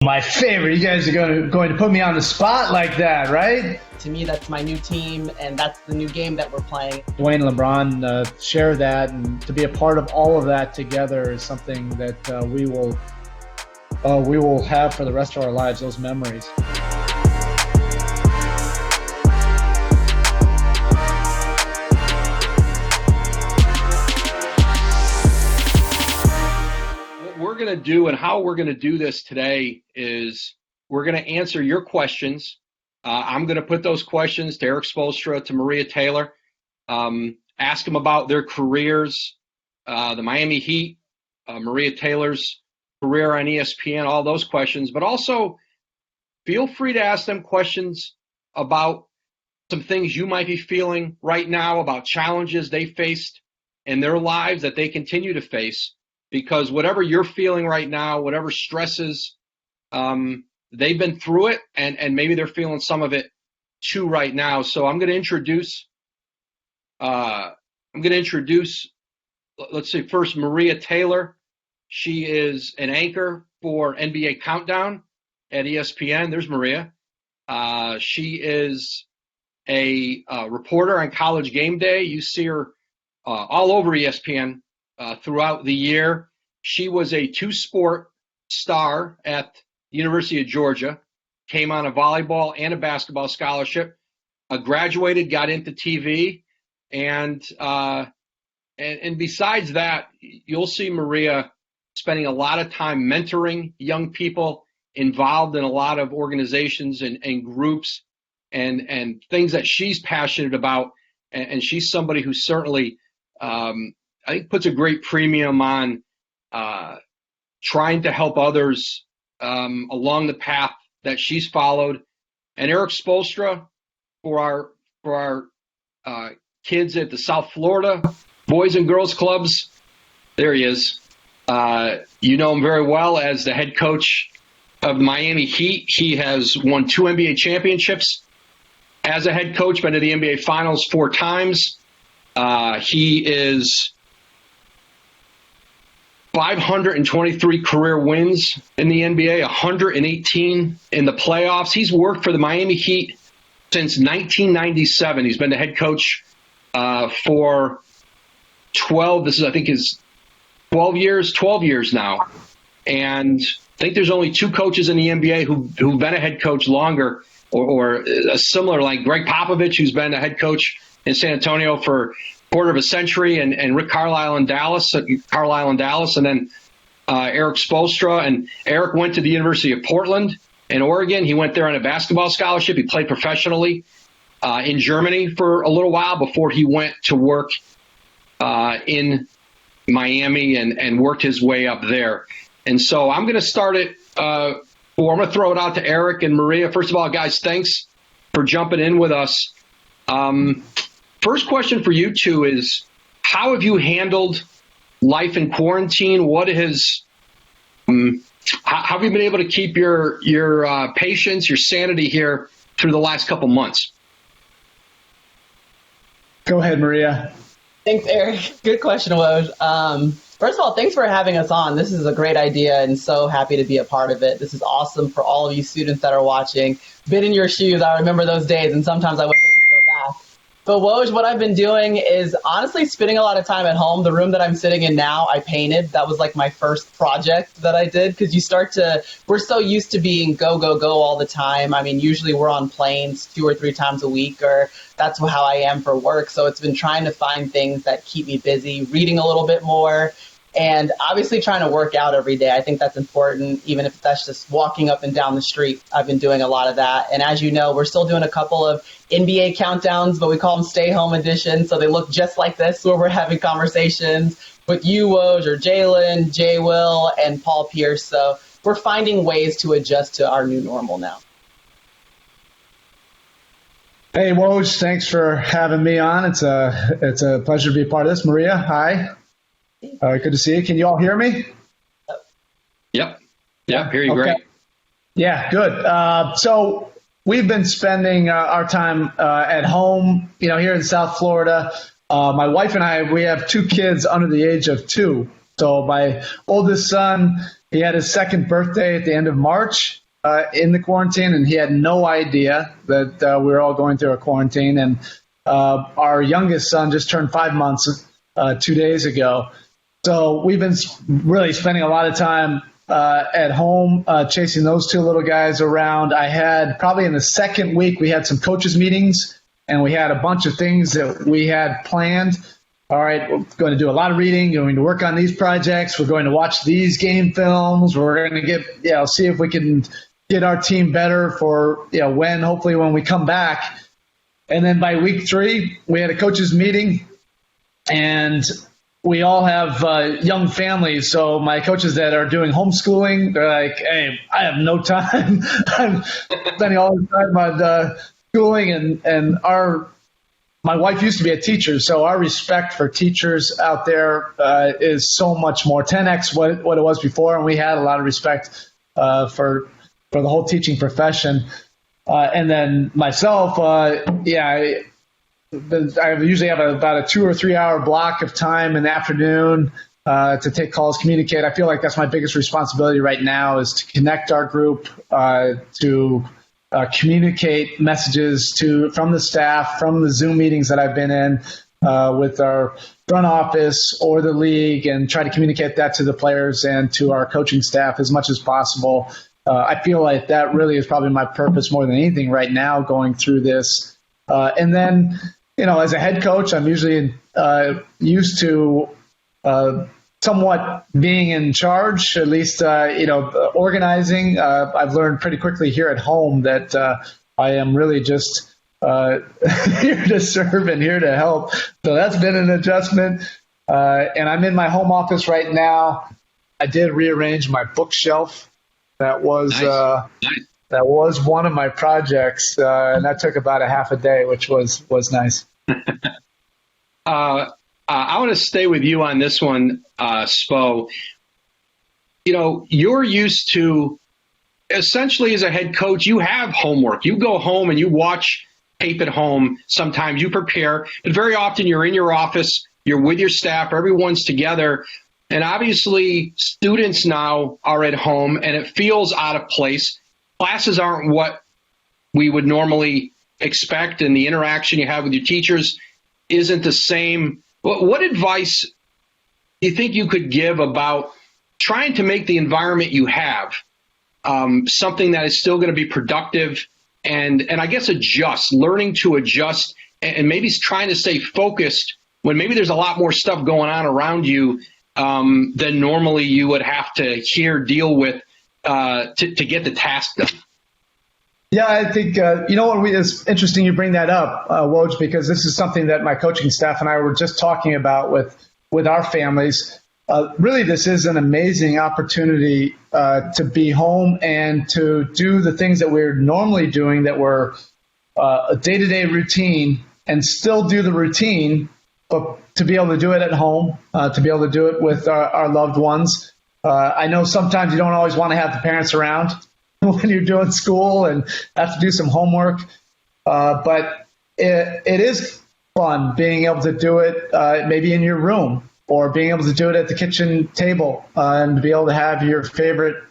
My favorite. You guys are going to put me on the spot like that, right? To me, that's my new team, and that's the new game that we're playing. Dwayne and LeBron share that, and to be a part of all of that together is something that we will have for the rest of our lives, those memories. We're going to do and how we're going to do this today is we're going to answer your questions. I'm going to put those questions to Erik Spoelstra, to Maria Taylor, ask them about their careers, the Miami Heat, Maria Taylor's career on ESPN, all those questions. But also feel free to ask them questions about some things you might be feeling right now, about challenges they faced in their lives that they continue to face. Because whatever you're feeling right now, whatever stresses, they've been through it, and maybe they're feeling some of it too right now. So I'm going to introduce, let's say first, Maria Taylor. She is an anchor for NBA Countdown at ESPN. There's Maria. She is a reporter on College Game Day. You see her all over ESPN. Throughout the year. She was a two-sport star at the University of Georgia, came on a volleyball and a basketball scholarship, graduated, got into TV, and besides that, you'll see Maria spending a lot of time mentoring young people, involved in a lot of organizations and groups and things that she's passionate about, and she's somebody who certainly I think puts a great premium on trying to help others along the path that she's followed. And Erik Spoelstra, for our kids at the South Florida Boys and Girls Clubs, there he is. You know him very well as the head coach of Miami Heat. He has won 2 NBA championships as a head coach, been to the NBA Finals 4 times. He is 523 career wins in the NBA, 118 in the playoffs. He's worked for the Miami Heat since 1997. He's been the head coach for 12. This is, I think, his 12 years now. And I think there's only 2 coaches in the NBA who've been a head coach longer or a similar, like Greg Popovich, who's been a head coach in San Antonio for quarter of a century, and Rick Carlisle in Dallas, and then Erik Spoelstra. And Erik went to the University of Portland in Oregon. He went there on a basketball scholarship. He played professionally in Germany for a little while before he went to work in Miami and worked his way up there. And so I'm going to start it, I'm going to throw it out to Erik and Maria. First of all, guys, thanks for jumping in with us. First question for you two is, how have you handled life in quarantine? How have you been able to keep your patience, your sanity here through the last couple months? Go ahead, Maria. Thanks, Erik. Good question, Woj. First of all, thanks for having us on. This is a great idea and so happy to be a part of it. This is awesome for all of you students that are watching. Been in your shoes. I remember those days, and sometimes I wish I could go back. But Woj, what I've been doing is honestly spending a lot of time at home. The room that I'm sitting in now, I painted. That was like my first project that I did, because we're so used to being go, go, go all the time. I mean, usually we're on planes 2 or 3 times a week, or that's how I am for work. So it's been trying to find things that keep me busy, reading a little bit more, and obviously trying to work out every day. I think that's important, even if that's just walking up and down the street. I've been doing a lot of that. And as you know, we're still doing a couple of NBA countdowns, but we call them stay-home editions. So they look just like this, where we're having conversations with you, Woj, or Jalen, Jay Will, and Paul Pierce. So we're finding ways to adjust to our new normal now. Hey, Woj, thanks for having me on. It's a pleasure to be a part of this. Maria, hi. Good to see you. Can you all hear me? Yep, hear you okay. Great. Yeah, good. So we've been spending our time at home, here in South Florida. My wife and I, we have 2 kids under the age of 2. So my oldest son, he had his second birthday at the end of March in the quarantine, and he had no idea that we were all going through a quarantine. And our youngest son just turned 5 months 2 days ago. So we've been really spending a lot of time at home chasing those two little guys around. I had probably in the second week, we had some coaches meetings, and we had a bunch of things that we had planned. All right, we're going to do a lot of reading, going to work on these projects. We're going to watch these game films. We're going to see if we can get our team better for, hopefully when we come back. And then by week 3, we had a coaches meeting, and we all have young families. So my coaches that are doing homeschooling, they're like, hey, I have no time. I'm spending all the time on schooling, and my wife used to be a teacher, so our respect for teachers out there is so much more, 10x what it was before, and we had a lot of respect for the whole teaching profession. And then myself, I usually have about a 2 or 3 hour block of time in the afternoon to take calls, communicate. I feel like that's my biggest responsibility right now, is to connect our group, to communicate messages from the staff, from the Zoom meetings that I've been in with our front office or the league, and try to communicate that to the players and to our coaching staff as much as possible. I feel like that really is probably my purpose more than anything right now going through this. And then, as a head coach, I'm usually used to somewhat being in charge, at least, organizing. I've learned pretty quickly here at home that I am really just here to serve and here to help. So that's been an adjustment. And I'm in my home office right now. I did rearrange my bookshelf. That was nice. That was one of my projects, and that took about a half a day, which was nice. I want to stay with you on this one, Spo. You're used to, essentially as a head coach, you have homework. You go home and you watch tape at home. Sometimes you prepare, but very often you're in your office, you're with your staff, everyone's together. And obviously students now are at home, and it feels out of place. Classes aren't what we would normally expect, and the interaction you have with your teachers isn't the same. What advice do you think you could give about trying to make the environment you have something that is still going to be productive and I guess learning to adjust and maybe trying to stay focused when maybe there's a lot more stuff going on around you than normally you would have to deal with to get the task done? Yeah, I think, it's interesting you bring that up, Woj, because this is something that my coaching staff and I were just talking about with our families. Really, this is an amazing opportunity to be home and to do the things that we're normally doing that were a day-to-day routine, and still do the routine, but to be able to do it at home, to be able to do it with our loved ones. I know sometimes you don't always want to have the parents around when you're doing school and have to do some homework. But it is fun being able to do it maybe in your room, or being able to do it at the kitchen table, and to be able to have your favorite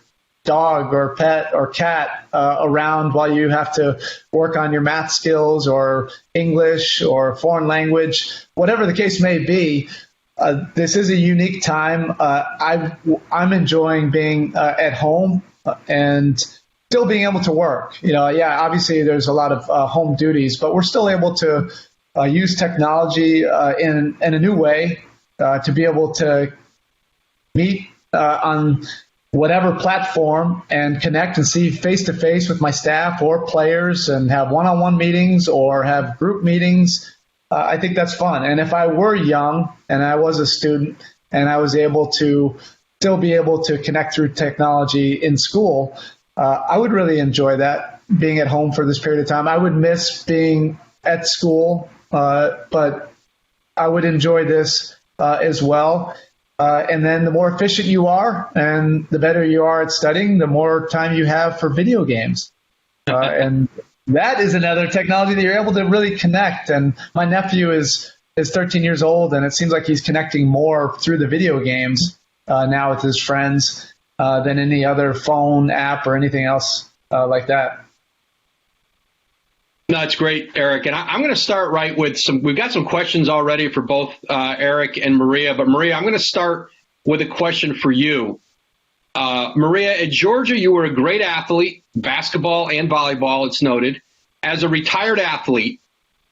dog or pet or cat around while you have to work on your math skills or English or foreign language, whatever the case may be. This is a unique time. I'm enjoying being at home and still being able to work. Obviously there's a lot of home duties, but we're still able to use technology in a new way to be able to meet on whatever platform and connect and see face-to-face with my staff or players, and have one-on-one meetings or have group meetings. I think that's fun. And if I were young and I was a student and I was able to still be able to connect through technology in school, I would really enjoy that, being at home for this period of time. I would miss being at school, but I would enjoy this as well. And then the more efficient you are and the better you are at studying, the more time you have for video games. And that is another technology that you're able to really connect. And my nephew is 13 years old, and it seems like he's connecting more through the video games. now with his friends than any other phone app or anything else like that. No, it's great, Erik. And I'm going to start right with we've got some questions already for both Erik and Maria. But Maria, I'm going to start with a question for you. Maria, at Georgia, you were a great athlete, basketball and volleyball, it's noted. As a retired athlete,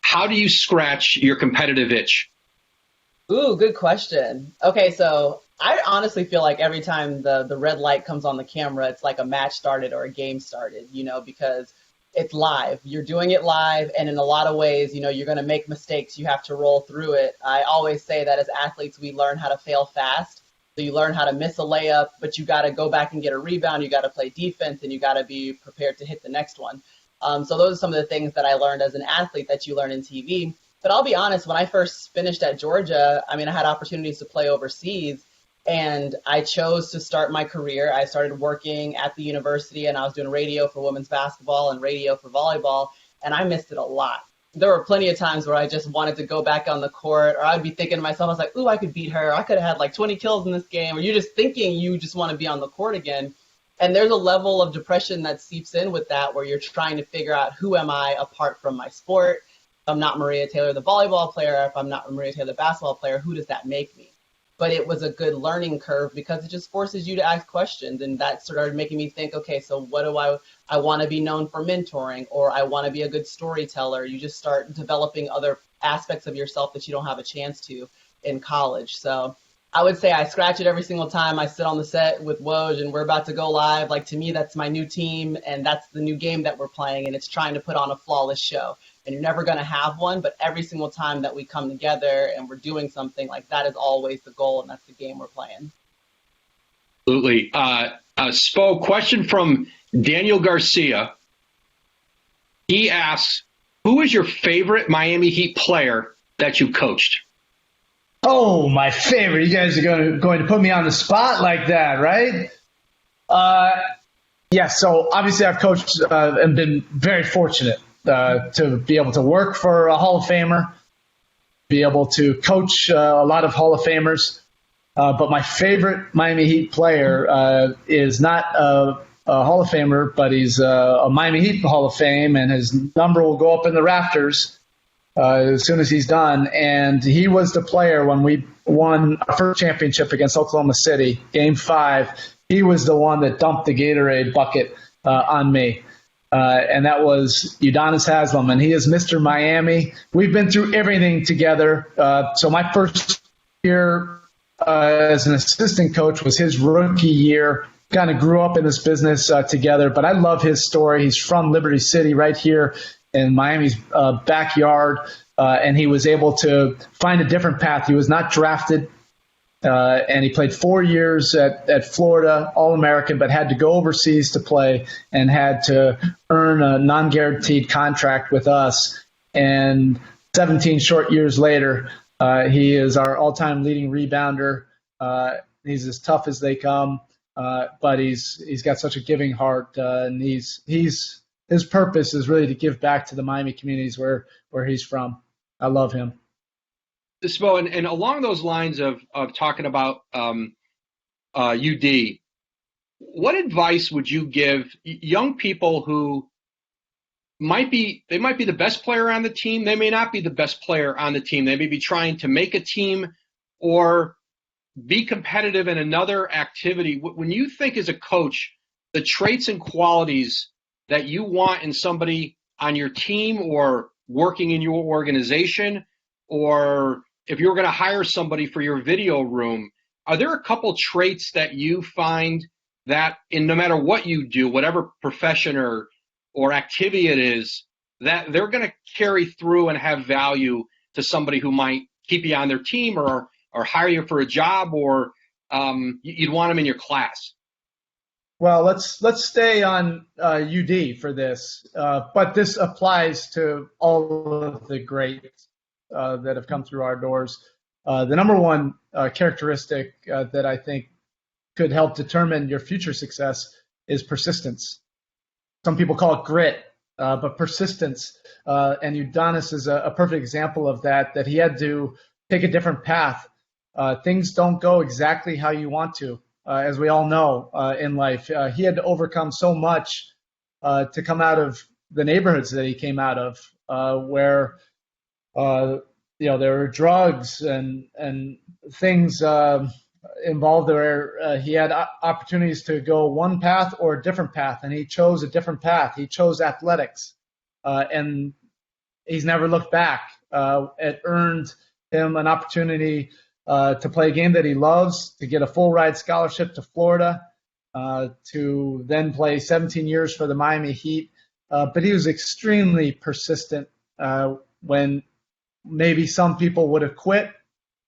how do you scratch your competitive itch? Ooh, good question. Okay, so I honestly feel like every time the red light comes on the camera, it's like a match started or a game started, because it's live. You're doing it live, and in a lot of ways, you're going to make mistakes. You have to roll through it. I always say that as athletes, we learn how to fail fast. So you learn how to miss a layup, but you got to go back and get a rebound. You got to play defense, and you got to be prepared to hit the next one. So those are some of the things that I learned as an athlete that you learn in TV. But I'll be honest, when I first finished at Georgia, I had opportunities to play overseas. And I chose to start my career. I started working at the university, and I was doing radio for women's basketball and radio for volleyball, and I missed it a lot. There were plenty of times where I just wanted to go back on the court, or I'd be thinking to myself, I was like, ooh, I could beat her. I could have had like 20 kills in this game. Or you're just thinking you just want to be on the court again. And there's a level of depression that seeps in with that, where you're trying to figure out, who am I apart from my sport? If I'm not Maria Taylor, the volleyball player, if I'm not Maria Taylor, the basketball player, who does that make me? But it was a good learning curve because it just forces you to ask questions. And that started making me think, okay, so what do I want to be known for mentoring, or I want to be a good storyteller. You just start developing other aspects of yourself that you don't have a chance to in college. So I would say I scratch it every single time I sit on the set with Woj and we're about to go live. Like, to me, that's my new team, and that's the new game that we're playing, and it's trying to put on a flawless show. And you're never going to have one, but every single time that we come together and we're doing something, like, that is always the goal, and that's the game we're playing. Absolutely. Spo, question from Daniel Garcia. He asks, who is your favorite Miami Heat player that you coached? Oh, my favorite. You guys are going to put me on the spot like that, right? Yeah, so obviously I've coached and been very fortunate to be able to work for a Hall of Famer, be able to coach a lot of Hall of Famers. But my favorite Miami Heat player is not a Hall of Famer, but he's a Miami Heat Hall of Fame, and his number will go up in the rafters as soon as he's done. And he was the player when we won our first championship against Oklahoma City, Game 5. He was the one that dumped the Gatorade bucket on me. And that was Udonis Haslem, and he is Mr. Miami. We've been through everything together. So my first year as an assistant coach was his rookie year. Kind of grew up in this business together, but I love his story. He's from Liberty City, right here in Miami's backyard, and he was able to find a different path. He was not drafted, and he played 4 years at Florida, All-American, but had to go overseas to play and had to earn a non-guaranteed contract with us. And 17 short years later, he is our all-time leading rebounder. He's as tough as they come, but he's got such a giving heart, and his purpose is really to give back to the Miami communities where he's from. I love him. Spo, and along those lines of talking about UD, what advice would you give young people who might be the best player on the team? They may not be the best player on the team. They may be trying to make a team or be competitive in another activity. When you think as a coach, the traits and qualities that you want in somebody on your team or working in your organization, or if you're going to hire somebody for your video room, are there a couple traits that you find that in no matter what you do, whatever profession or activity it is, that they're going to carry through and have value to somebody who might keep you on their team or hire you for a job, or you'd want them in your class? Well, let's stay on UD for this, but this applies to all of the greats that have come through our doors. The number one characteristic that I think could help determine your future success is persistence. Some people call it grit, but persistence. And Udonis is a perfect example of that he had to take a different path things don't go exactly how you want to, as we all know in life. He had to overcome so much to come out of the neighborhoods that he came out of, where there were drugs and things involved where he had opportunities to go one path or a different path, and he chose a different path. He chose athletics, and he's never looked back. It earned him an opportunity to play a game that he loves, to get a full ride scholarship to Florida, to then play 17 years for the Miami Heat. But he was extremely persistent when maybe some people would have quit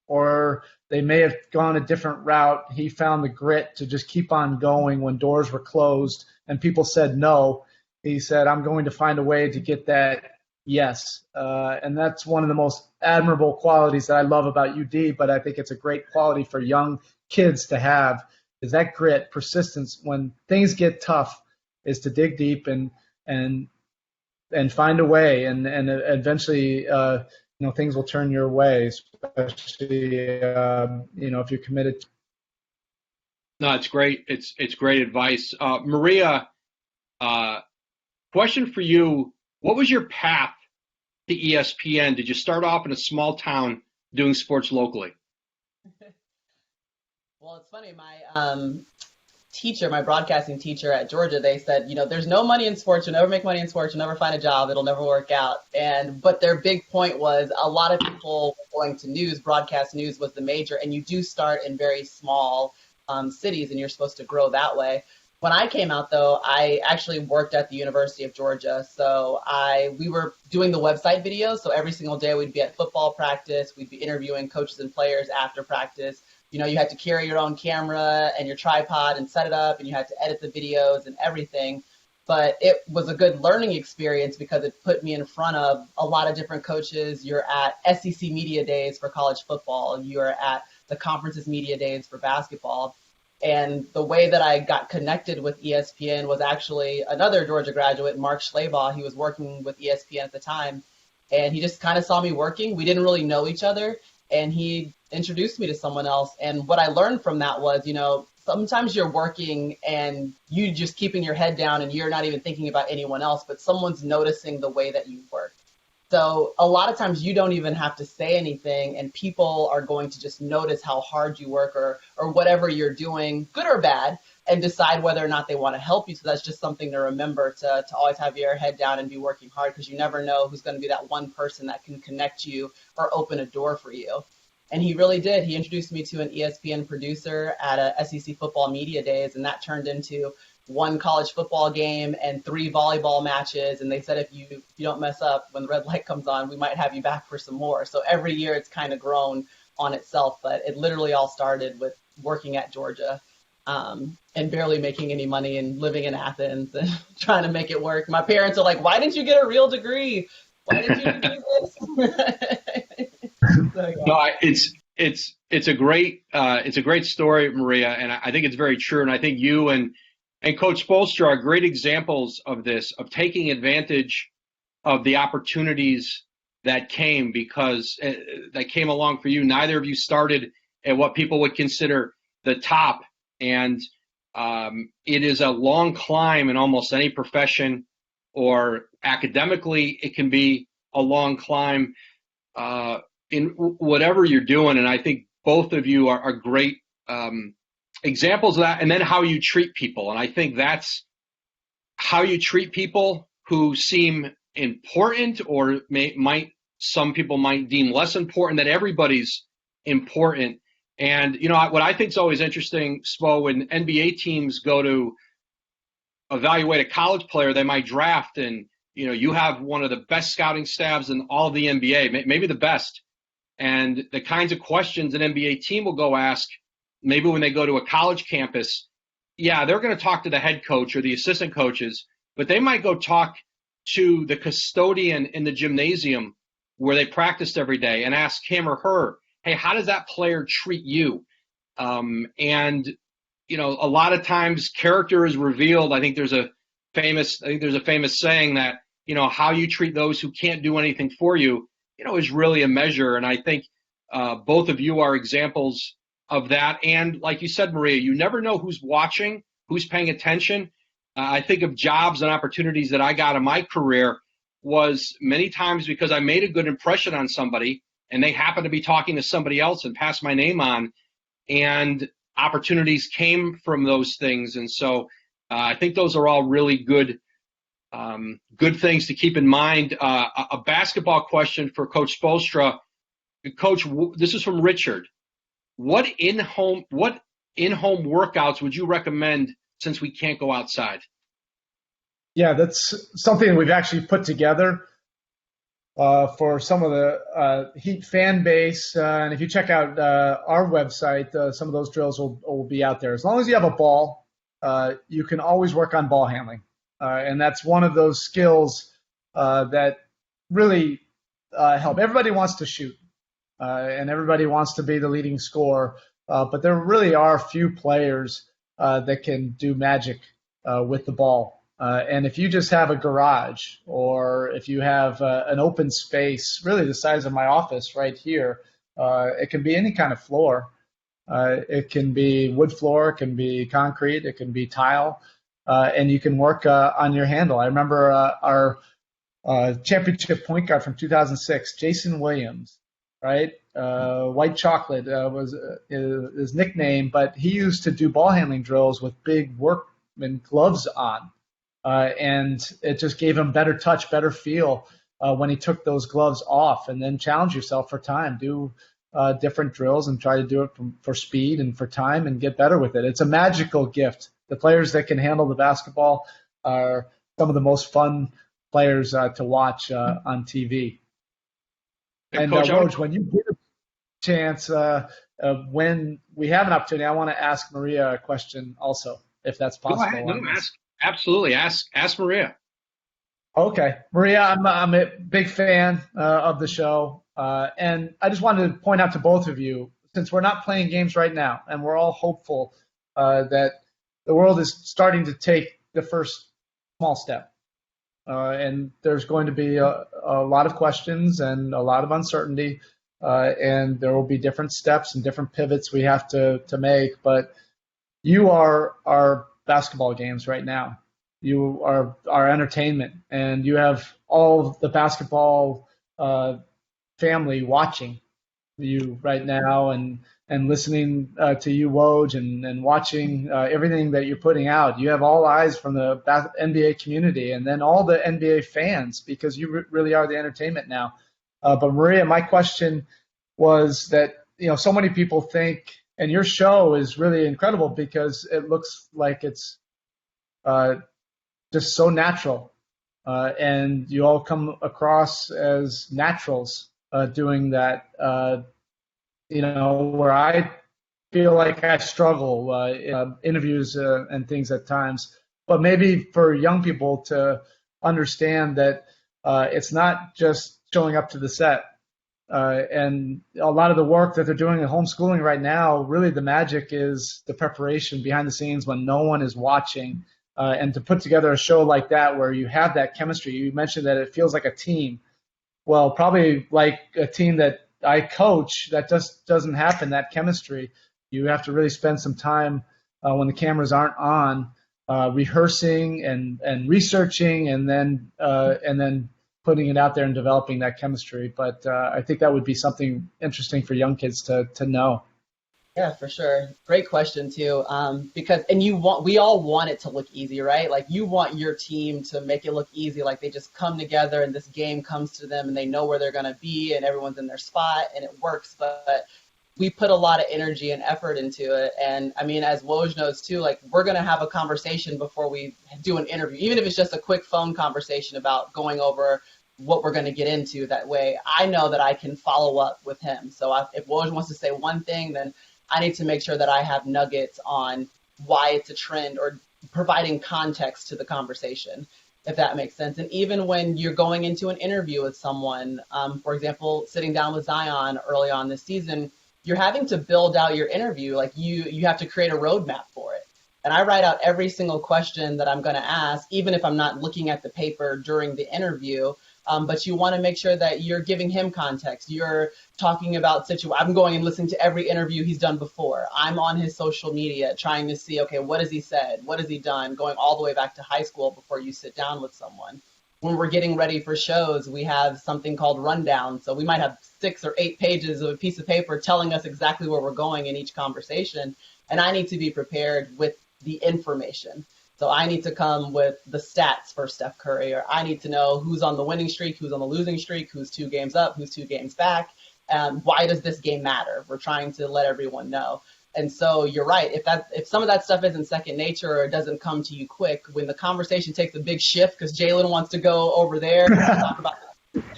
or they may have gone a different route. He found the grit to just keep on going when doors were closed and people said no. He said, I'm going to find a way to get that yes. And that's one of the most admirable qualities that I love about UD, but I think it's a great quality for young kids to have, is that grit, persistence when things get tough, is to dig deep and find a way, and eventually things will turn your way, especially if you're committed. No, it's great. It's great advice. Maria, question for you. What was your path to ESPN? Did you start off in a small town doing sports locally? Well, it's funny. My broadcasting teacher at Georgia, they said, there's no money in sports. You'll never make money in sports. You'll never find a job. It'll never work out. But their big point was a lot of people going to news, broadcast news was the major. And you do start in very small cities and you're supposed to grow that way. When I came out, though, I actually worked at the University of Georgia. So we were doing the website videos. So every single day we'd be at football practice. We'd be interviewing coaches and players after practice. You had to carry your own camera and your tripod and set it up, and you had to edit the videos and everything. But it was a good learning experience because it put me in front of a lot of different coaches. You're at SEC Media Days for college football. You're at the conferences media days for basketball. And the way that I got connected with ESPN was actually another Georgia graduate, Mark Schleybaugh. He was working with ESPN at the time, and he just kind of saw me working. We didn't really know each other, and he introduced me to someone else. And what I learned from that was, sometimes you're working and you just keeping your head down and you're not even thinking about anyone else, but someone's noticing the way that you work. So a lot of times you don't even have to say anything, and people are going to just notice how hard you work or whatever you're doing, good or bad, and decide whether or not they want to help you. So that's just something to remember, to always have your head down and be working hard, because you never know who's going to be that one person that can connect you or open a door for you. And he really did. He introduced me to an ESPN producer at a SEC football media days, and that turned into one college football game and 3 volleyball matches. And they said, if you don't mess up when the red light comes on, we might have you back for some more. So every year it's kind of grown on itself, but it literally all started with working at Georgia and barely making any money and living in Athens and trying to make it work. My parents are like, why didn't you get a real degree? Why didn't you do this? So, yeah. No, it's a great story, Maria, and I think it's very true. And I think you and Coach Spoelstra are great examples of this, of taking advantage of the opportunities that came along for you. Neither of you started at what people would consider the top, and it is a long climb in almost any profession, or academically, it can be a long climb in whatever you're doing. And I think both of you are great examples of that. And then how you treat people. And I think that's how you treat people who seem important, or some people might deem less important, that everybody's important. And, what I think is always interesting, Spo, when NBA teams go to evaluate a college player they might draft, and, you have one of the best scouting staffs in all of the NBA, maybe the best. And the kinds of questions an NBA team will go ask, maybe when they go to a college campus, yeah, they're going to talk to the head coach or the assistant coaches, but they might go talk to the custodian in the gymnasium where they practiced every day and ask him or her, hey, how does that player treat you? And a lot of times character is revealed. I think there's a famous saying that, how you treat those who can't do anything for you, is really a measure. And I think Both of you are examples of that. And like you said, Maria, you never know who's watching, who's paying attention. I think of jobs and opportunities that I got in my career was many times because I made a good impression on somebody and they happened to be talking to somebody else and passed my name on, and opportunities came from those things. And so I think those are all really good things to keep in mind. A basketball question for Coach Spoelstra. Coach, this is from Richard. What in-home workouts would you recommend since we can't go outside? Yeah, that's something we've actually put together for some of the Heat fan base. And if you check out our website, some of those drills will be out there. As long as you have a ball, you can always work on ball handling. And that's one of those skills that really help. Everybody wants to shoot, and everybody wants to be the leading scorer. But there really are few players that can do magic with the ball. And if you just have a garage, or if you have an open space, really the size of my office right here, it can be any kind of floor. It can be wood floor, it can be concrete, it can be tile, and you can work on your handle. I remember our championship point guard from 2006, Jason Williams, right? White Chocolate was his nickname, but he used to do ball handling drills with big workman gloves on. And it just gave him better touch, better feel when he took those gloves off, and then challenge yourself for time. Do different drills and try to do it for speed and for time and get better with it. It's a magical gift. The players that can handle the basketball are some of the most fun players to watch on TV. And Coach, Woj, when you get a chance, when we have an opportunity, I want to ask Maria a question also, if that's possible. Go ahead. Absolutely. Ask Maria. Okay. Maria, I'm a big fan of the show. And I just wanted to point out to both of you, since we're not playing games right now, and we're all hopeful that the world is starting to take the first small step. And there's going to be a lot of questions and a lot of uncertainty. And there will be different steps and different pivots we have to make. But you are our basketball games right now. You are our entertainment, and you have all the basketball family watching you right now and listening to you, Woj, and watching everything that you're putting out. You have all eyes from the NBA community, and then all the NBA fans, because you really are the entertainment now. But Maria, my question was that, so many people think, and your show is really incredible because it looks like it's just so natural. And you all come across as naturals doing that, where I feel like I struggle in interviews and things at times. But maybe for young people to understand that it's not just showing up to the set. And a lot of the work that they're doing in homeschooling right now, really the magic is the preparation behind the scenes when no one is watching. And to put together a show like that where you have that chemistry, you mentioned that it feels like a team. Well, probably like a team that I coach, that just doesn't happen, that chemistry. You have to really spend some time when the cameras aren't on, rehearsing and researching, and then putting it out there and developing that chemistry. But I think that would be something interesting for young kids to know. Yeah, for sure. Great question too. Because we all want it to look easy, right? Like you want your team to make it look easy, like they just come together and this game comes to them and they know where they're going to be and everyone's in their spot and it works. But we put a lot of energy and effort into it. And I mean, as Woj knows too, like we're going to have a conversation before we do an interview, even if it's just a quick phone conversation about going over what we're going to get into. That way I know that I can follow up with him. So if Woj wants to say one thing, then I need to make sure that I have nuggets on why it's a trend or providing context to the conversation, if that makes sense. And even when you're going into an interview with someone, for example, sitting down with Zion early on this season, you're having to build out your interview. Like you have to create a roadmap for it. And I write out every single question that I'm going to ask, even if I'm not looking at the paper during the interview. But you want to make sure that you're giving him context. You're talking about I'm going and listening to every interview he's done before. I'm on his social media trying to see, okay, what has he said? What has he done? Going all the way back to high school before you sit down with someone. When we're getting ready for shows, we have something called rundown. So we might have 6 or 8 pages of a piece of paper telling us exactly where we're going in each conversation. And I need to be prepared with the information. So I need to come with the stats for Steph Curry, or I need to know who's on the winning streak, who's on the losing streak, who's 2 games up, who's 2 games back. Why does this game matter? We're trying to let everyone know. And so you're right. If some of that stuff isn't second nature or it doesn't come to you quick, when the conversation takes a big shift because Jalen wants to go over there and talk about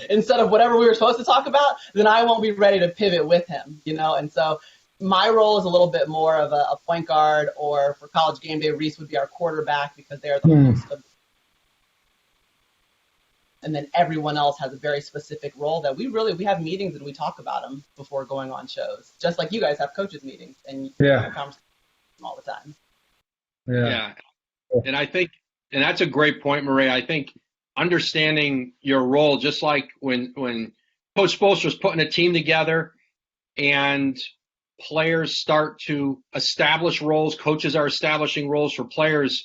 instead of whatever we were supposed to talk about, then I won't be ready to pivot with him, And so my role is a little bit more of a point guard, or for College Game Day, Reese would be our quarterback because they're the host of. And then everyone else has a very specific role that we have meetings and we talk about them before going on shows, just like you guys have coaches meetings and you have conversations all the time. Yeah. And I think, and that's a great point, Maria. I think understanding your role, just like when Coach Spoelstra was putting a team together and players start to establish roles, coaches are establishing roles for players.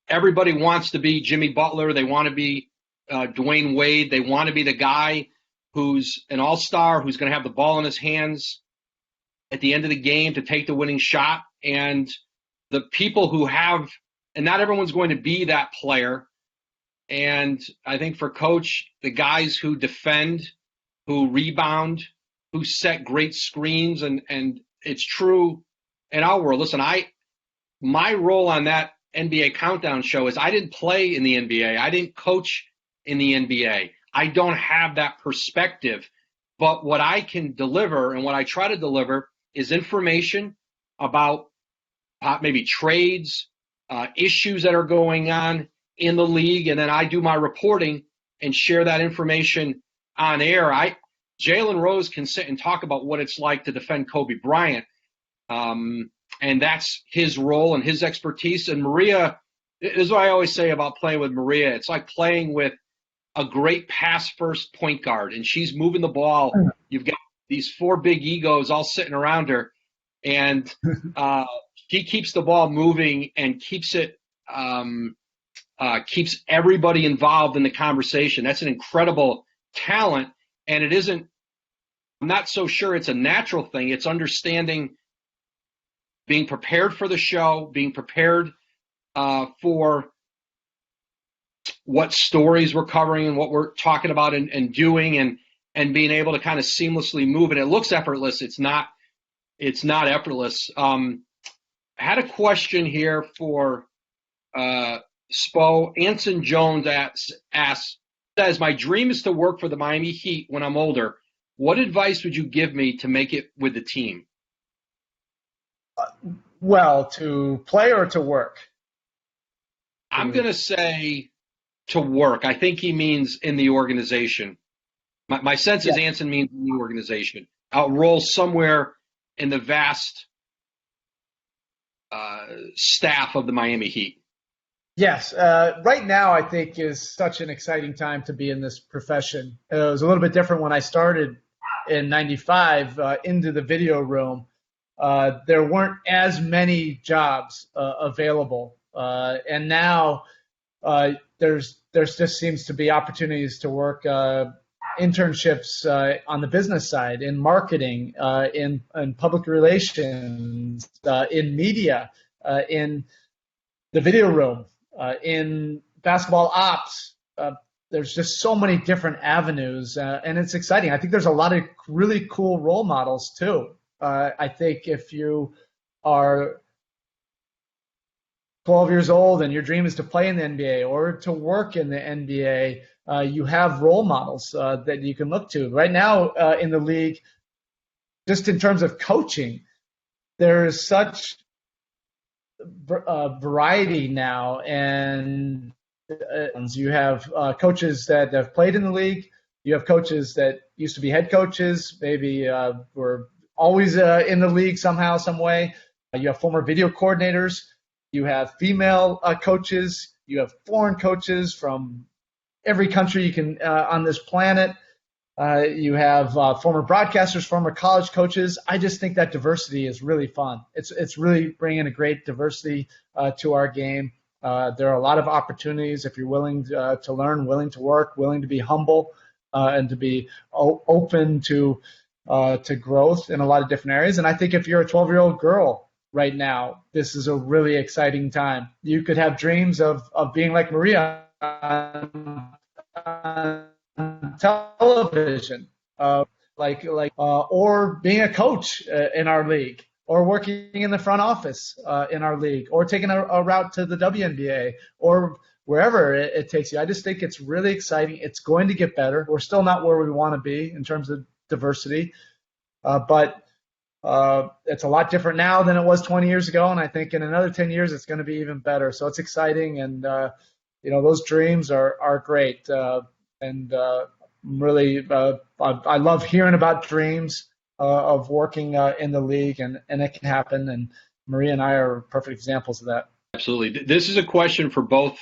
Everybody wants to be Jimmy Butler. They want to be Dwayne Wade. They want to be the guy who's an all-star, who's going to have the ball in his hands at the end of the game to take the winning shot. And the people who have, and not everyone's going to be that player. And I think for Coach, the guys who defend, who rebound, who set great screens, and it's true in our world. Listen, my role on that NBA Countdown show is I didn't play in the NBA. I didn't coach in the NBA. I don't have that perspective. But what I can deliver and what I try to deliver is information about maybe trades, issues that are going on in the league, and then I do my reporting and share that information on air. Jalen Rose can sit and talk about what it's like to defend Kobe Bryant, and that's his role and his expertise. And Maria, this is what I always say about playing with Maria. It's like playing with a great pass-first point guard, and she's moving the ball. You've got these 4 big egos all sitting around her, and she keeps the ball moving and keeps everybody involved in the conversation. That's an incredible talent, and I'm not so sure it's a natural thing. It's understanding, being prepared for the show, being prepared for what stories we're covering and what we're talking about and doing, and being able to kind of seamlessly move. And it looks effortless. It's not effortless. I had a question here for Spo. Anson Jones says, my dream is to work for the Miami Heat when I'm older. What advice would you give me to make it with the team? Well, to play or to work? I'm going to say to work. I think he means in the organization. My sense is Anson means in the organization. I'll roll somewhere in the vast staff of the Miami Heat. Yes. Right now, I think is such an exciting time to be in this profession. It was a little bit different when I started in '95 into the video room. There weren't as many jobs available. And now there's just seems to be opportunities to work internships on the business side, in marketing, in public relations, in media, in the video room, in basketball ops. There's just so many different avenues, and it's exciting. I think there's a lot of really cool role models too. I think if you are 12 years old and your dream is to play in the NBA or to work in the NBA, you have role models that you can look to. Right now in the league, just in terms of coaching, there is such variety now, and you have coaches that have played in the league. You have coaches that used to be head coaches, maybe were always in the league somehow, some way. You have former video coordinators. You have female coaches. You have foreign coaches from every country you can on this planet. You have former broadcasters, former college coaches. I just think that diversity is really fun. It's really bringing a great diversity to our game. There are a lot of opportunities if you're willing to learn, willing to work, willing to be humble, and to be open to growth in a lot of different areas. And I think if you're a 12-year-old girl right now, this is a really exciting time. You could have dreams of being like Maria on television, or being a coach in our league, or working in the front office in our league, or taking a route to the WNBA, or wherever it takes you. I just think it's really exciting. It's going to get better. We're still not where we want to be in terms of diversity, but it's a lot different now than it was 20 years ago, and I think in another 10 years it's going to be even better. So it's exciting, and those dreams are great. And really, I love hearing about dreams of working in the league, and it can happen. And Maria and I are perfect examples of that. Absolutely. This is a question for both.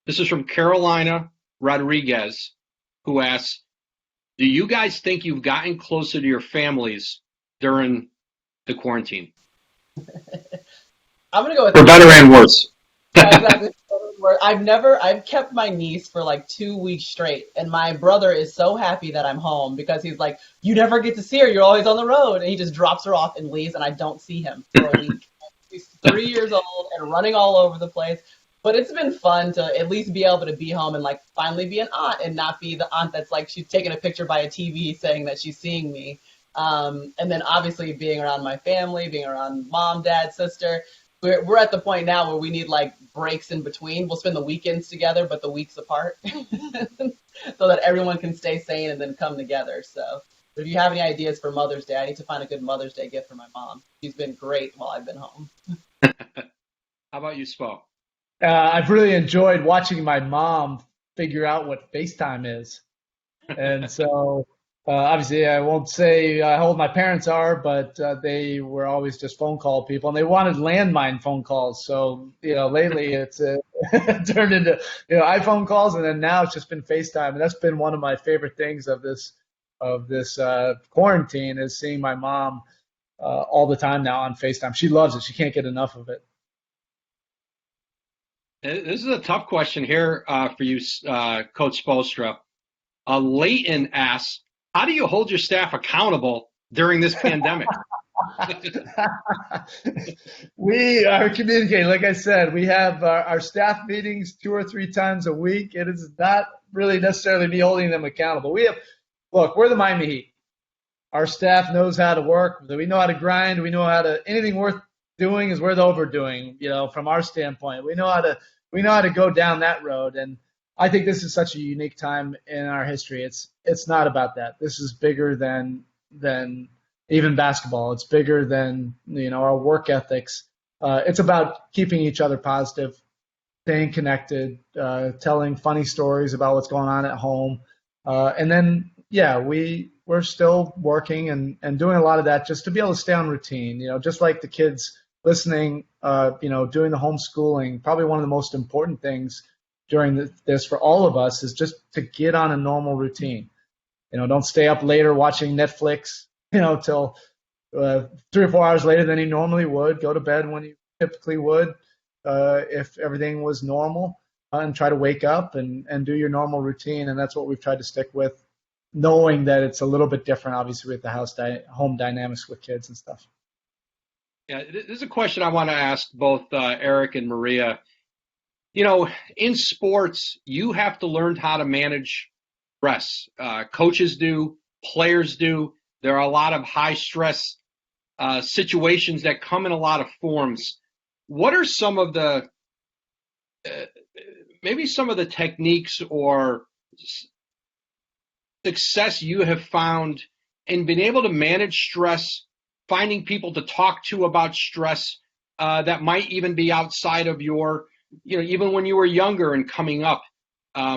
This is from Carolina Rodriguez, who asks, do you guys think you've gotten closer to your families during the quarantine? I'm going to go with for better and worse. Yeah, exactly. I've kept my niece for like 2 weeks straight, and my brother is so happy that I'm home because he's like, you never get to see her, you're always on the road, and he just drops her off and leaves, and I don't see him for a week. He's 3 years old and running all over the place, but it's been fun to at least be able to be home and like finally be an aunt and not be the aunt that's like she's taking a picture by a TV saying that she's seeing me. And then obviously being around my family, being around mom, dad, sister. We're at the point now where we need like breaks in between. We'll spend the weekends together, but the weeks apart, so that everyone can stay sane and then come together. So if you have any ideas for Mother's Day, I need to find a good Mother's Day gift for my mom. She's been great while I've been home. How about you, Spo? I've really enjoyed watching my mom figure out what FaceTime is. And so obviously I won't say how old my parents are, but they were always just phone call people, and they wanted landline phone calls. So, lately it's turned into, iPhone calls, and then now it's just been FaceTime. And that's been one of my favorite things of this quarantine, is seeing my mom all the time now on FaceTime. She loves it. She can't get enough of it. This is a tough question here for you, Coach Spoelstra. Leighton asks, how do you hold your staff accountable during this pandemic? We are communicating. Like I said, we have our staff meetings 2 or 3 times a week. It is not really necessarily me holding them accountable. Look, we're the Miami Heat. Our staff knows how to work. We know how to grind. We know anything worth doing is worth overdoing, from our standpoint. We know how to go down that road. And I think this is such a unique time in our history. It's not about that. This is bigger than even basketball. It's bigger than our work ethics. It's about keeping each other positive, staying connected, telling funny stories about what's going on at home, and then we're still working and doing a lot of that just to be able to stay on routine. Just like the kids listening, doing the homeschooling. Probably one of the most important things during this for all of us is just to get on a normal routine. Don't stay up later watching Netflix, till 3 or 4 hours later than you normally would. Go to bed when you typically would if everything was normal, and try to wake up and do your normal routine. And that's what we've tried to stick with, knowing that it's a little bit different, obviously, with the home dynamics with kids and stuff. Yeah, this is a question I want to ask both Erik and Maria. In sports, you have to learn how to manage stress. Coaches do, players do. There are a lot of high stress situations that come in a lot of forms. What are some of the maybe some of the techniques or success you have found in being able to manage stress, finding people to talk to about stress that might even be outside of your, even when you were younger and coming up,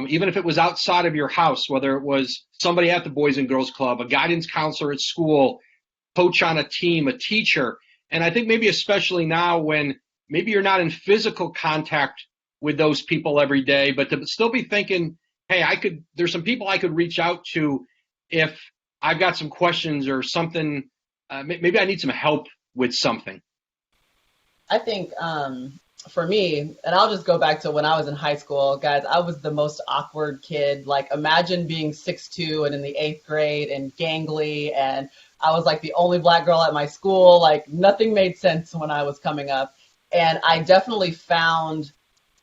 even if it was outside of your house, whether it was somebody at the Boys and Girls Club, a guidance counselor at school, coach on a team, a teacher. And I think maybe especially now when maybe you're not in physical contact with those people every day, but to still be thinking, hey, there's some people I could reach out to if I've got some questions or something. Maybe I need some help with something. I think for me, and I'll just go back to when I was in high school, guys, I was the most awkward kid. Like, imagine being 6'2" and in the 8th grade and gangly, and I was like the only black girl at my school. Like, nothing made sense when I was coming up. And I definitely found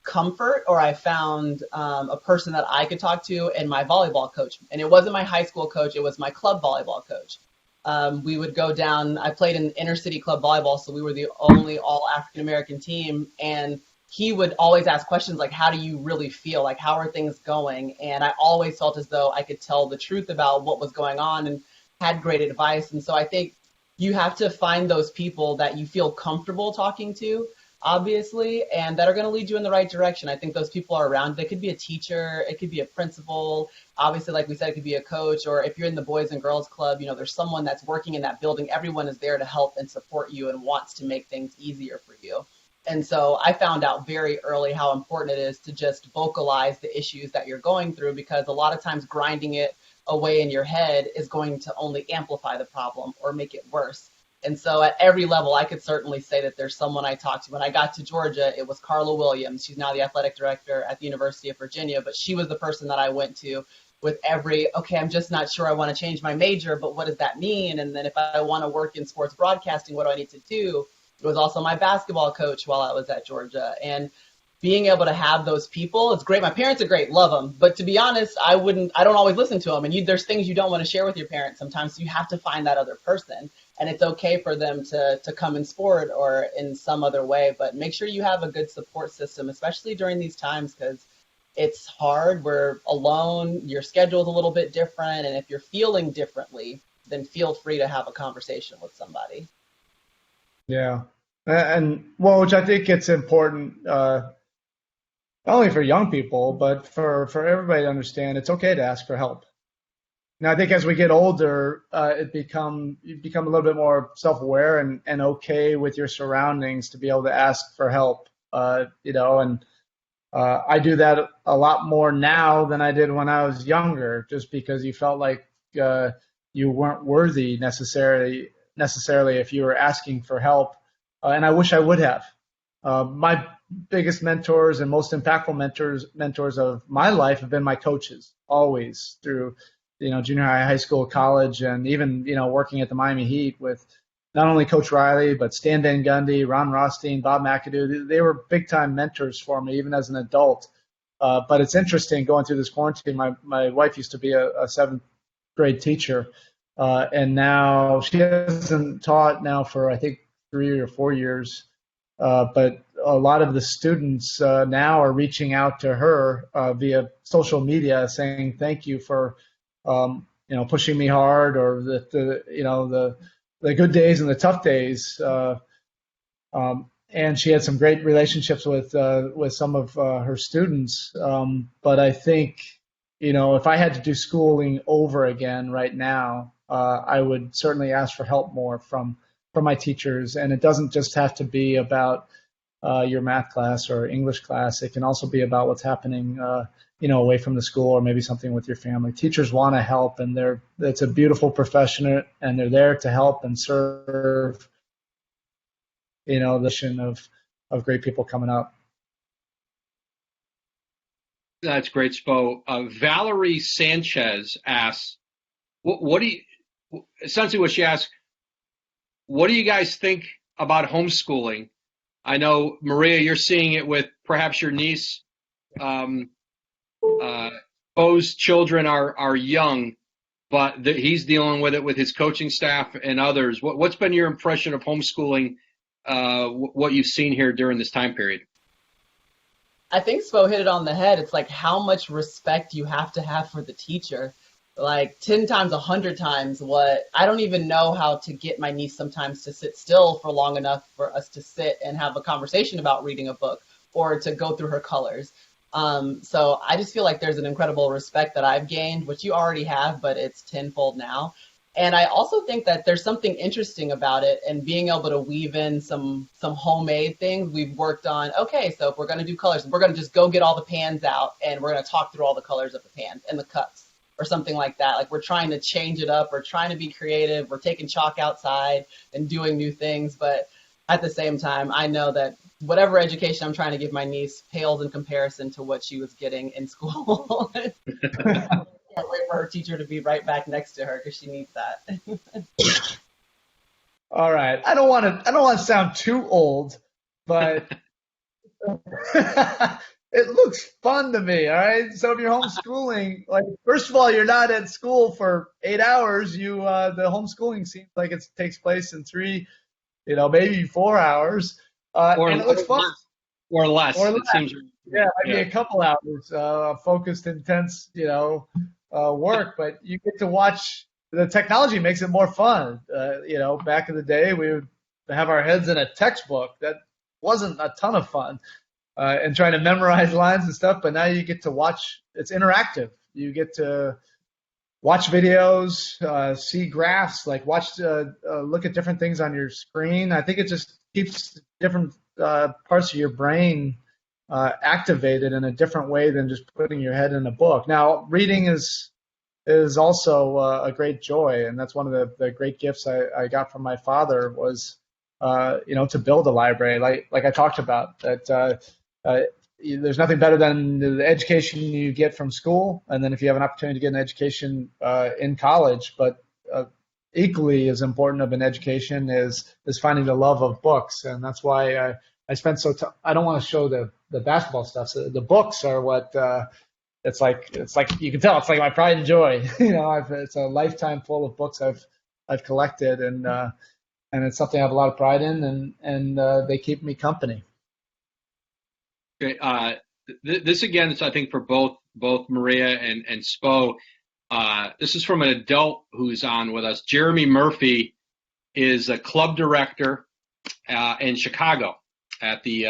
comfort, or I found a person that I could talk to in my volleyball coach. And it wasn't my high school coach, it was my club volleyball coach. We would go down, I played in inner city club volleyball, so we were the only all African American team. And he would always ask questions like, how do you really feel? Like, how are things going? And I always felt as though I could tell the truth about what was going on and had great advice. And so I think you have to find those people that you feel comfortable talking to, obviously, and that are going to lead you in the right direction. I think those people are around. They could be a teacher, it could be a principal, obviously, like we said, it could be a coach, or if you're in the Boys and Girls Club, there's someone that's working in that building. Everyone is there to help and support you and wants to make things easier for you. And so I found out very early how important it is to just vocalize the issues that you're going through, because a lot of times grinding it away in your head is going to only amplify the problem or make it worse. And so at every level, I could certainly say that there's someone I talked to. When I got to Georgia, it was Carla Williams. She's now the athletic director at the University of Virginia, but she was the person that I went to with okay, I'm just not sure I want to change my major, but what does that mean? And then if I want to work in sports broadcasting, what do I need to do? It was also my basketball coach while I was at Georgia. And being able to have those people, it's great. My parents are great, love them. But to be honest, I don't always listen to them. And there's things you don't want to share with your parents sometimes. So you have to find that other person. And it's okay for them to come in sport or in some other way. But make sure you have a good support system, especially during these times, because it's hard. We're alone. Your schedule's a little bit different. And if you're feeling differently, then feel free to have a conversation with somebody. Yeah. And which I think it's important, not only for young people, but for everybody to understand it's okay to ask for help. Now, I think as we get older, you become a little bit more self-aware and okay with your surroundings to be able to ask for help, and I do that a lot more now than I did when I was younger, just because you felt like you weren't worthy necessarily if you were asking for help. And I wish I would have. My biggest mentors and most impactful mentors of my life have been my coaches, always, through junior high school, college, and even working at the Miami Heat with not only Coach Riley but Stan Van Gundy, Ron Rothstein, Bob McAdoo. They were big time mentors for me even as an adult. But it's interesting going through this quarantine. My wife used to be a 7th grade teacher, and now she hasn't taught now for I think 3 or 4 years. But a lot of the students now are reaching out to her via social media, saying thank you for pushing me hard, or the good days and the tough days. And she had some great relationships with some of her students. But I think if I had to do schooling over again right now, I would certainly ask for help more from my teachers. And it doesn't just have to be about your math class or English class. It can also be about what's happening, away from the school, or maybe something with your family. Teachers want to help, and it's a beautiful profession, and they're there to help and serve, the mission of great people coming up. That's great, Spo. Valerie Sanchez asks, essentially what she asks, what do you guys think about homeschooling? I know, Maria, you're seeing it with perhaps your niece. Bo's children are young, but he's dealing with it with his coaching staff and others. What's been your impression of homeschooling, what you've seen here during this time period? I think Spo hit it on the head. It's like how much respect you have to have for the teacher. Like 10 times, 100 times I don't even know how to get my niece sometimes to sit still for long enough for us to sit and have a conversation about reading a book or to go through her colors. So I just feel like there's an incredible respect that I've gained, which you already have, but it's tenfold now. And I also think that there's something interesting about it and being able to weave in some homemade things. We've worked on, okay, so if we're going to do colors, we're going to just go get all the pans out and we're going to talk through all the colors of the pans and the cups or something like that. Like we're trying to change it up. We're trying to be creative. We're taking chalk outside and doing new things. But at the same time, I know that whatever education I'm trying to give my niece pales in comparison to what she was getting in school. Can't wait for her teacher to be right back next to her because she needs that. All right. I don't want to sound too old, but it looks fun to me. All right. So if you're homeschooling, like first of all, you're not at school for 8 hours. The homeschooling seems like it takes place in 3, maybe 4 hours, and it looks fun. Or less. It seems. Yeah, maybe a couple hours, focused, intense, work, but you get to watch. The technology makes it more fun. Back in the day, we would have our heads in a textbook. That wasn't a ton of fun, and trying to memorize lines and stuff. But now you get to watch. It's interactive. You get to watch videos, see graphs, like look at different things on your screen. I think it just keeps different parts of your brain activated in a different way than just putting your head in a book. Now, reading is also a great joy, and that's one of the great gifts I got from my father was, to build a library, like I talked about. That there's nothing better than the education you get from school, and then if you have an opportunity to get an education in college, but equally as important of an education is finding the love of books, and that's why I spent I don't want to show the basketball stuff. So the books are what it's like you can tell it's like my pride and joy. It's a lifetime full of books I've collected, and it's something I have a lot of pride in, and they keep me company. Okay, this again is I think for both Maria and Spo. This is from an adult who's on with us. Jeremy Murphy is a club director in Chicago at the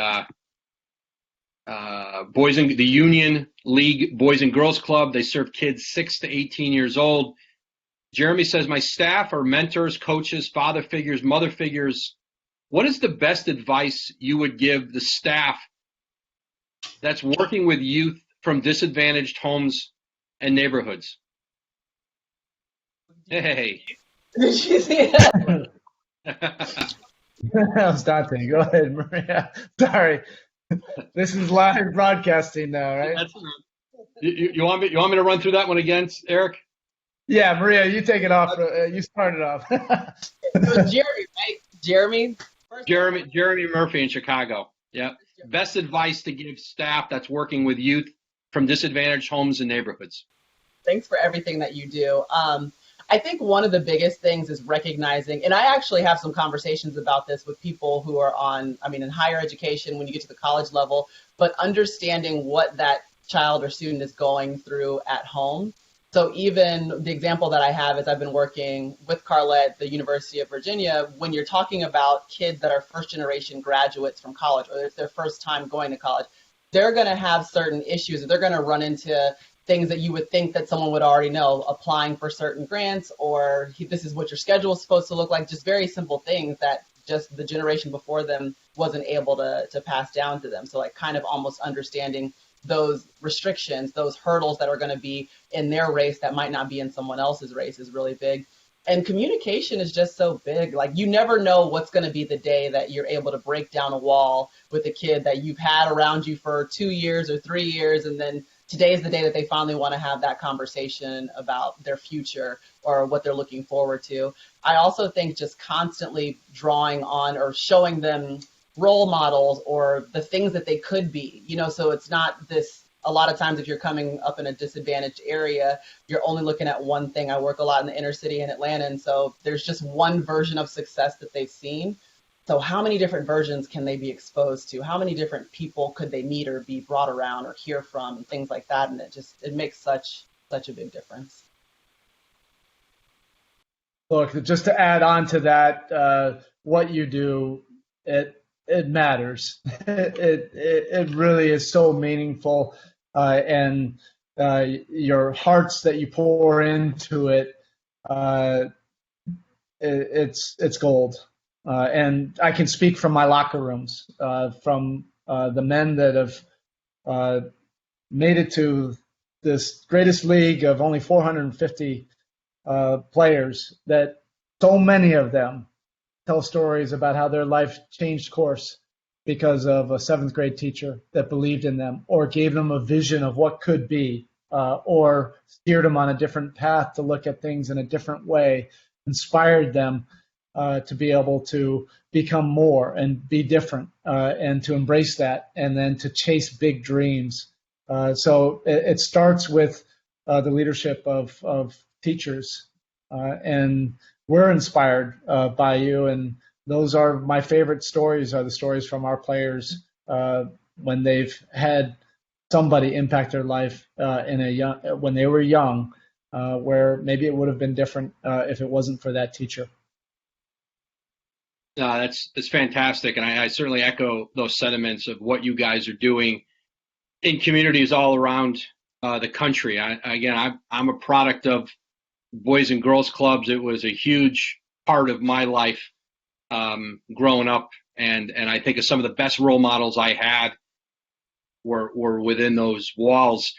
the Union League Boys and Girls Club. They serve kids 6 to 18 years old. Jeremy says, my staff are mentors, coaches, father figures, mother figures. What is the best advice you would give the staff that's working with youth from disadvantaged homes and neighborhoods? Hey. Did you see that? That was Dante. Go ahead, Maria. Sorry. This is live broadcasting now, right? You want me to run through that one again, Eric? Yeah, Maria, you take it off. You start it off. So Jeremy, right? Jeremy Murphy in Chicago. Yeah. Best advice to give staff that's working with youth from disadvantaged homes and neighborhoods. Thanks for everything that you do. I think one of the biggest things is recognizing, and I actually have some conversations about this with people who are in higher education when you get to the college level, but understanding what that child or student is going through at home. So even the example that I have is I've been working with Carlette at the University of Virginia. When you're talking about kids that are first generation graduates from college, or it's their first time going to college, they're going to have certain issues. They're going to run into things that you would think that someone would already know, applying for certain grants, or this is what your schedule is supposed to look like, just very simple things that just the generation before them wasn't able to pass down to them. So like kind of almost understanding those restrictions, those hurdles that are going to be in their race that might not be in someone else's race is really big. And communication is just so big. Like you never know what's going to be the day that you're able to break down a wall with a kid that you've had around you for 2 years or 3 years, and then today is the day that they finally want to have that conversation about their future or what they're looking forward to. I also think just constantly drawing on or showing them role models or the things that they could be, so it's not this, a lot of times if you're coming up in a disadvantaged area, you're only looking at one thing. I work a lot in the inner city in Atlanta, and so there's just one version of success that they've seen. So how many different versions can they be exposed to? How many different people could they meet or be brought around or hear from and things like that? And it makes such a big difference. Look, just to add on to that, what you do, it matters. It really is so meaningful, and your hearts that you pour into it it's gold. And I can speak from my locker rooms, from the men that have made it to this greatest league of only 450 players, that so many of them tell stories about how their life changed course because of a seventh grade teacher that believed in them or gave them a vision of what could be, or steered them on a different path to look at things in a different way, inspired them to be able to become more and be different, and to embrace that, and then to chase big dreams. So it starts with the leadership of teachers, and we're inspired by you. And those are my favorite stories, are the stories from our players when they've had somebody impact their life when they were young, where maybe it would have been different if it wasn't for that teacher. That's fantastic, and I certainly echo those sentiments of what you guys are doing in communities all around the country. I'm a product of Boys and Girls Clubs. It was a huge part of my life growing up, and I think of some of the best role models I had were within those walls.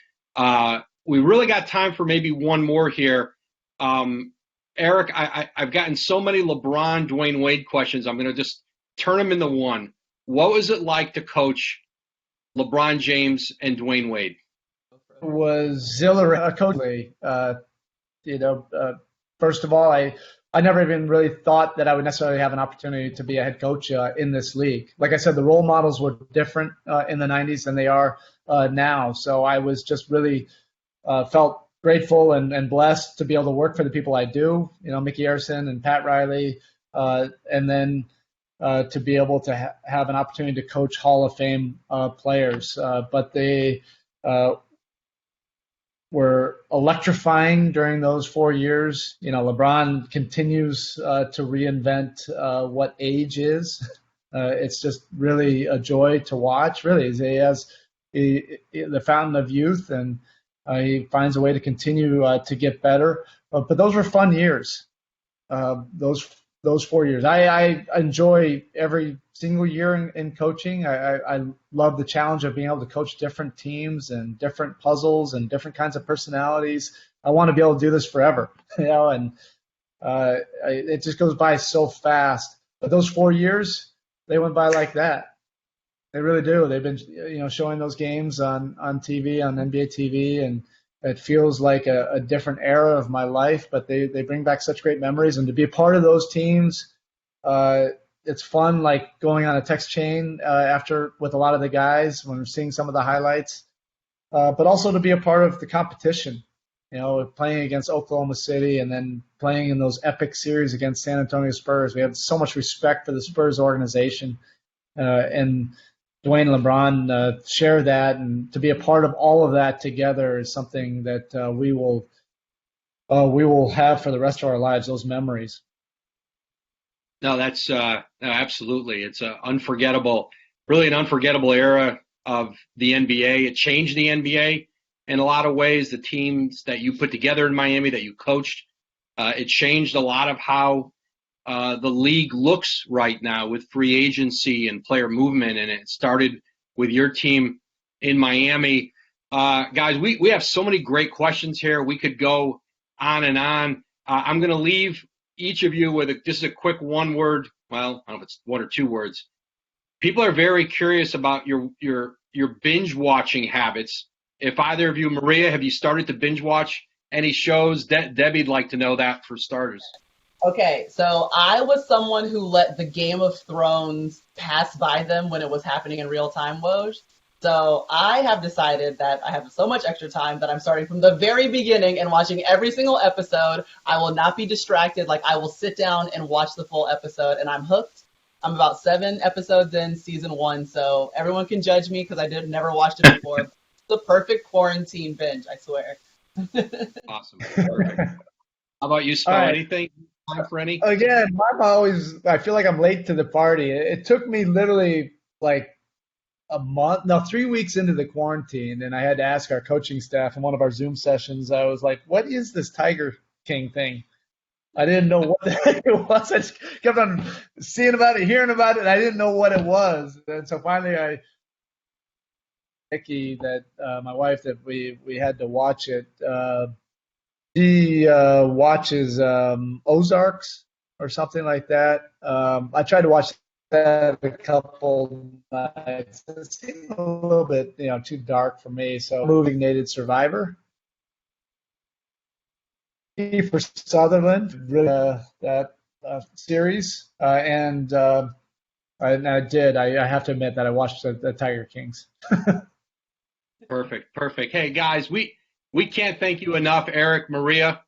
We really got time for maybe one more here. Erik, I've gotten so many LeBron, Dwayne Wade questions. I'm going to just turn them into one. What was it like to coach LeBron James and Dwayne Wade? It was exhilarating. First of all, I never even really thought that I would necessarily have an opportunity to be a head coach in this league. Like I said, the role models were different in the 90s than they are now. So I was just really felt grateful and blessed to be able to work for the people I do, Mickey Arison and Pat Riley, and then to be able to have an opportunity to coach Hall of Fame players. But they were electrifying during those 4 years. LeBron continues to reinvent what age is. It's just really a joy to watch. Really, he has the fountain of youth, and he finds a way to continue to get better. But those were fun years. Those 4 years. I enjoy every single year in coaching. I love the challenge of being able to coach different teams and different puzzles and different kinds of personalities. I want to be able to do this forever, and it just goes by so fast. But those 4 years, they went by like that. They really do. They've been, showing those games on TV, on NBA TV, and it feels like a different era of my life, but they bring back such great memories. And to be a part of those teams, it's fun, like going on a text chain after with a lot of the guys when we're seeing some of the highlights, but also to be a part of the competition, playing against Oklahoma City and then playing in those epic series against San Antonio Spurs. We have so much respect for the Spurs organization, and Dwayne and LeBron share that, and to be a part of all of that together is something that we will have for the rest of our lives, those memories. No, that's absolutely. It's really an unforgettable era of the NBA. It changed the NBA in a lot of ways. The teams that you put together in Miami, that you coached, it changed a lot of how the league looks right now with free agency and player movement, and it started with your team in Miami. Guys, we have so many great questions here. We could go on and on. I'm going to leave each of you with just a quick one word. Well, I don't know if it's one or two words. People are very curious about your binge watching habits. If either of you, Maria, have you started to binge watch any shows? Debbie'd like to know that for starters. Okay, so I was someone who let the Game of Thrones pass by them when it was happening in real time, Woj. So I have decided that I have so much extra time that I'm starting from the very beginning and watching every single episode. I will not be distracted. Like, I will sit down and watch the full episode, and I'm hooked. I'm about 7 episodes in season 1, so everyone can judge me because I never watched it before. It's the perfect quarantine binge, I swear. Awesome. Perfect. How about you, Spell? Right. Anything? Time for any? Again, I feel like I'm late to the party. It took me literally like a month, 3 weeks into the quarantine, and I had to ask our coaching staff in one of our Zoom sessions. I was like, what is this Tiger King thing? I didn't know what the heck it was. I just kept on seeing about it, hearing about it, and I didn't know what it was. And so finally, Nikki, that my wife, that we had to watch it. She watches Ozarks or something like that. I tried to watch that a couple nights. It seemed a little bit, too dark for me. So, movie Native Survivor. For Sutherland, really, that series, and I did. I have to admit that I watched the Tiger Kings. Perfect. Hey guys, we can't thank you enough, Erik, Maria,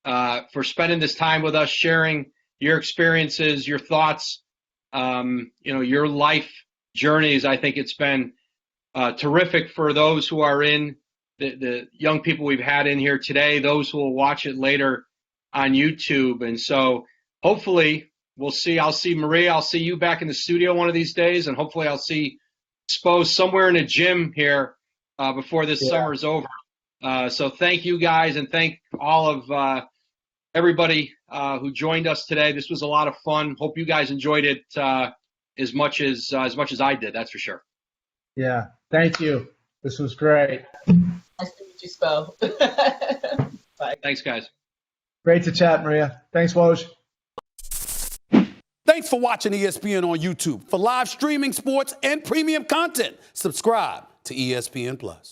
for spending this time with us, sharing your experiences, your thoughts, your life journeys. I think it's been terrific for those who are in the young people we've had in here today, those who will watch it later on YouTube. And so hopefully we'll see. I'll see Maria. I'll see you back in the studio one of these days. And hopefully I'll see Spo somewhere in a gym here before this summer's over. So thank you guys, and thank all of everybody who joined us today. This was a lot of fun. Hope you guys enjoyed it as much as I did. That's for sure. Yeah. Thank you. This was great. Nice to meet you, Spo. Bye. Thanks, guys. Great to chat, Maria. Thanks, Woj. Thanks for watching ESPN on YouTube. For live streaming, sports, and premium content, subscribe to ESPN+.